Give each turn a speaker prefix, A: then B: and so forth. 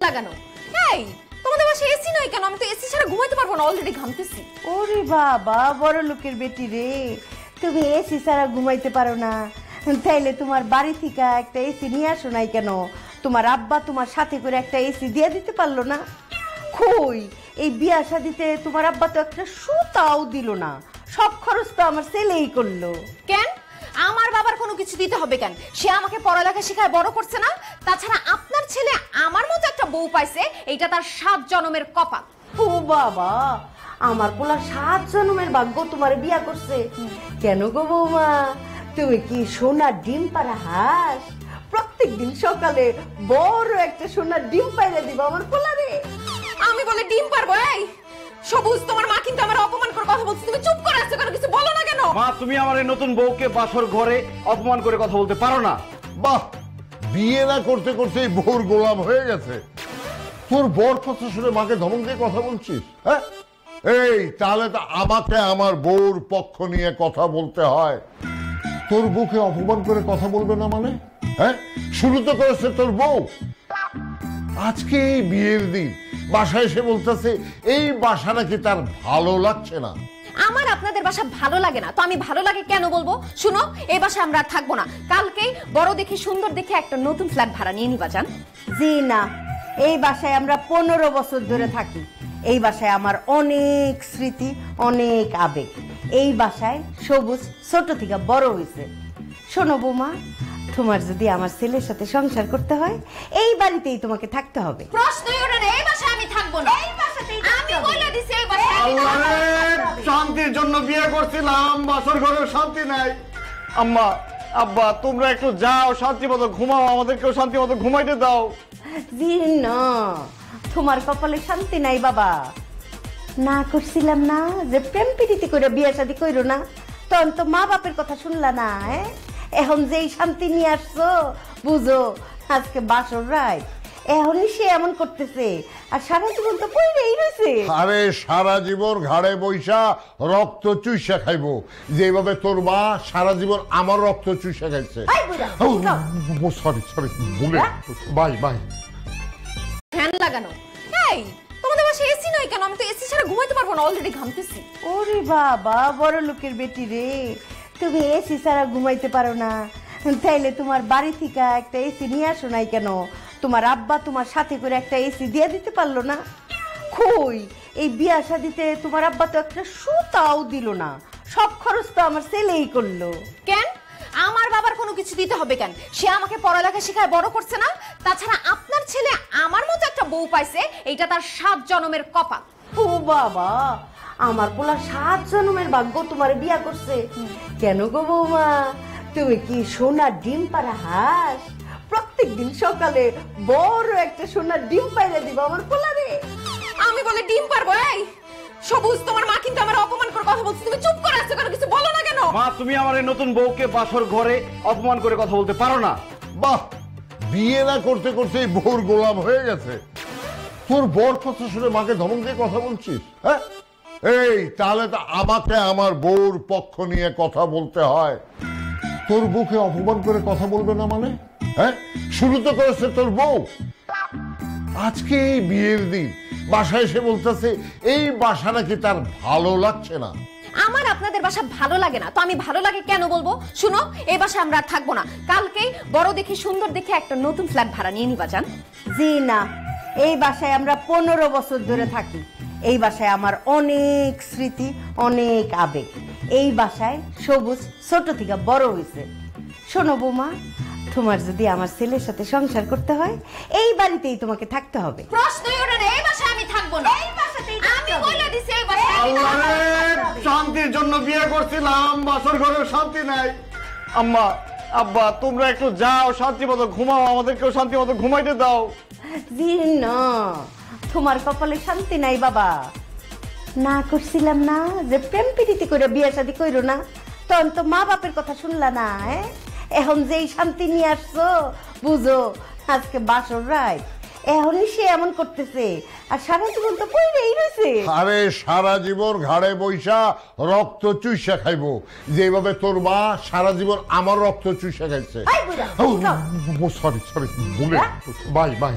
A: লাগানো। এই তোমাদের বাসায় এসি নাই কেন? আমি তো এসি ছাড়া ঘুমাইতে পারবো না, অলরেডি ঘামতেছি।
B: ওরে বাবা, বড় লোকের বেটি রে, তুমি এসি ছাড়া ঘুমাইতে পারো না? তাইলে তোমার বাড়ি থেকে একটা এসি নিয়ে আসো নাই কেন? তোমার আব্বা তোমার সাথে করে একটা এসি দিয়ে দিতে পারলো না? কই, এই বিয়া শাদিতে তোমার আব্বা তো একটা সুতাও দিল না, সব খরচ তো আমার ছেলেই করলো।
A: কেন আমার বাবার কোনো কিছু দিতে হবে কেন? সে আমাকে পড়ালেখা শেখায় বড় করছে না? তাছাড়া আপনার ছেলে আমার মতো একটা বউ পাইছে, এইটা তার 7 জন্মের কপাল।
B: ও বাবা, আমার পোলা 7 জন্মের ভাগ্য তোমার বিয়া করছে। কেন গো বৌমা, তুমি কি সোনার ডিম পাড়া হাঁস? প্রত্যেকদিন সকালে বড় একটা সোনার ডিম পাইরে দিবা আমার পোলারে।
A: আমি বলে ডিম পারবো? এই সবুজ, তোমার মা কিন্তু আমার অপমান করে কথা বলছে, তুমি চুপ করে আছো কেন? কিছু বলো না কেন?
C: মা, তুমি আমার এই নতুন বউকে বাসর ঘরে অপমান করে কথা বলতে পারো না।
D: বাহ, বিয়ে না করতে করতে বউর গোলাম হয়ে গেছে। তোর বর কথা শুনে মাকে ধমক দিয়ে কথা বলছিস? হ্যাঁ, এই তাহলে তো আমাকে আমার বউর পক্ষ নিয়ে কথা বলতে হয়। তোর বউকে অপমান করে কথা বলবে না মানে? হ্যাঁ, শুরু তো করেছে তোর বউ। আজকে এই বিয়ের দিন বাসায় এসে বলতেছে এই বাসা নাকি তার ভালো লাগছে না।
A: আমার আপনাদের বাসা ভালো লাগে না তো আমি ভালো লাগে কেন বলবো? শুনো, এই বাসা আমরা আর থাকবো না। কালকেই বড় দেখে সুন্দর দেখে একটা নতুন ফ্ল্যাট ভাড়া নিয়ে নিবা যান।
B: জি না, এই বাসায় আমরা 15 বছর ধরে থাকি। এই বাসায় আমার অনেক স্মৃতি, অনেক আবেগ। এই বাসায় সবুজ ছোট থেকে বড় হয়েছে। শোনো বৌমা, তোমার যদি আমার ছেলের সাথে সংসার করতে হয় এই বাড়িতেই তোমাকে থাকতে হবে।
A: প্রশ্নই ওঠে না, এই বাসায় আমি থাকবো না। এই বাসাতেই আমি বলে দিছি, এই বাসায়
C: আল্লাহ রে, শান্তির জন্য বিয়ে করছিলাম, বাসর ঘরেও শান্তি নাই। আম্মা, আব্বা, তোমরা একটু যাও, শান্তি মতো ঘুমাও, আমাদেরকেও শান্তি মতো ঘুমাইতে দাও।
B: জি না, তোমার কপালে শান্তি নাই বাবা। না করছিলাম না যে প্রেম প্রীতি করে বিয়ে শাদী কইরো না, তখন তো মা বাপের কথা শুনলা না। এখন যেই শান্তি নিয়ে আসছো, বুঝো আজকে বাসর রাত, এখনই সে এমন করতেছে, আর সারা জীবন তো পইরেই রয়েছে।
D: আরে সারা জীবন ঘাড়ে বৈশা রক্ত চুষা খাইবো, যেভাবে তোর মা সারা জীবন আমার রক্ত চুষা খাইছে। সরি সরি, ভুলে বাই বাই।
A: ফ্যান লাগানো। এই তোমাদের বাসায় এসি নাই কেন? আমি তো এসি ছাড়া ঘুমাইতে পারবো না, অলরেডি ঘামতেছি।
B: ওরে বাবা, বড় লোকের বেটি রে, তুমি এসি ছাড়া ঘুমাইতে পারো না? তাইলে তোমার বাড়ি থেকে একটা এসি নিয়ে আসো নাই কেন? তোমার আব্বা তোমার সাথে করে একটা এসি দিয়ে দিতে পারলো না? কই, এই বিয়া শাদিতে তোমার আব্বা তো একটা সুতাও দিল না, সব খরচ তো আমার ছেলেই করলো।
A: কেন আমার বাবার কোনো কিছু দিতে হবে কেন? সে আমাকে পড়ালেখা শেখায় বড় করছে না? তাছাড়া আপনার ছেলে আমার মতো একটা বউ পাইছে, এইটা তার 7 জন্মের কপাল।
B: ও বাবা, আমার পোলা 7 জন্মের ভাগ্য তোমার বিয়া করছে। কেন গো বৌমা, তুমি কি সোনার ডিম পাড়া হাঁস? প্রত্যেকদিন সকালে বড় একটা সোনার ডিম পাইরে দিবা আমার পোলারে।
A: আমি বলে ডিম পারবো? এই সবুজ, তোমার মা কিন্তু আমার অপমান করে কথা বলছে, তুমি চুপ করে আছো কেন? কিছু বলো না কেন?
C: মা, তুমি আমার এই নতুন বউকে বাসর ঘরে অপমান করে কথা বলতে পারো না।
D: বাহ, বিয়ে না করতে করতে বউর গোলাম হয়ে গেছে। তোর বর কথা শুনে মাকে ধমক দিয়ে কথা বলছিস? হ্যাঁ, এই তাহলে তো আমাকে আমার বউর পক্ষ নিয়ে কথা বলতে হয়। তোর বউকে অপমান করে কথা বলবে না মানে? হ্যাঁ, শুরু তো করেছে তোর বউ। আজকে এই বিয়ের দিন বাসায় এসে বলতেছে এই বাসা নাকি তার ভালো লাগছে না।
A: আমার আপনাদের বাসা ভালো লাগে না তো আমি ভালো লাগে কেন বলবো? শুনো, এই বাসা আমরা আর থাকবো না। কালকেই বড় দেখে সুন্দর দেখে একটা নতুন ফ্ল্যাট ভাড়া নিয়ে নিবা যান।
B: জি না, এই বাসায় আমরা 15 বছর ধরে থাকি। এই বাসায় আমার অনেক স্মৃতি, অনেক আবেগ। এই বাসায় সবুজ ছোট থেকে বড় হয়েছে। শোনো বৌমা, তোমার যদি আমার ছেলের সাথে সংসার করতে হয় এই বাড়িতেই তোমাকে থাকতে হবে।
A: প্রশ্নই ওঠে না, এই বাসায় আমি থাকবো না। এই বাসাতেই আমি বলে দিছি, এই বাসায়
C: আল্লাহ রে, শান্তির জন্য বিয়ে করছিলাম, বাসর ঘরেও শান্তি নাই। আম্মা, আব্বা, তোমরা একটু যাও, শান্তি মতো ঘুমাও, আমাদেরকেও শান্তি মতো ঘুমাইতে দাও।
B: জি না, তোমার কপালে শান্তি নাই বাবা। না করছিলাম না যে প্রেম প্রীতি করে বিয়ে শাদী কইরো না, তখন তো মা বাপের কথা শুনলা না। এখন যেই শান্তি নিয়ে আসছো, বুঝো আজকে বাসর রাত, এখনই সে এমন করতেছে, আর সারা জীবন তো পইরেই রয়েছে।
D: আরে সারা জীবন ঘাড়ে বৈশা রক্ত চুষা খাইবো, যেভাবে তোর মা সারা জীবন আমার রক্ত চুষা খাইছে। সরি সরি, ভুলে বাই বাই।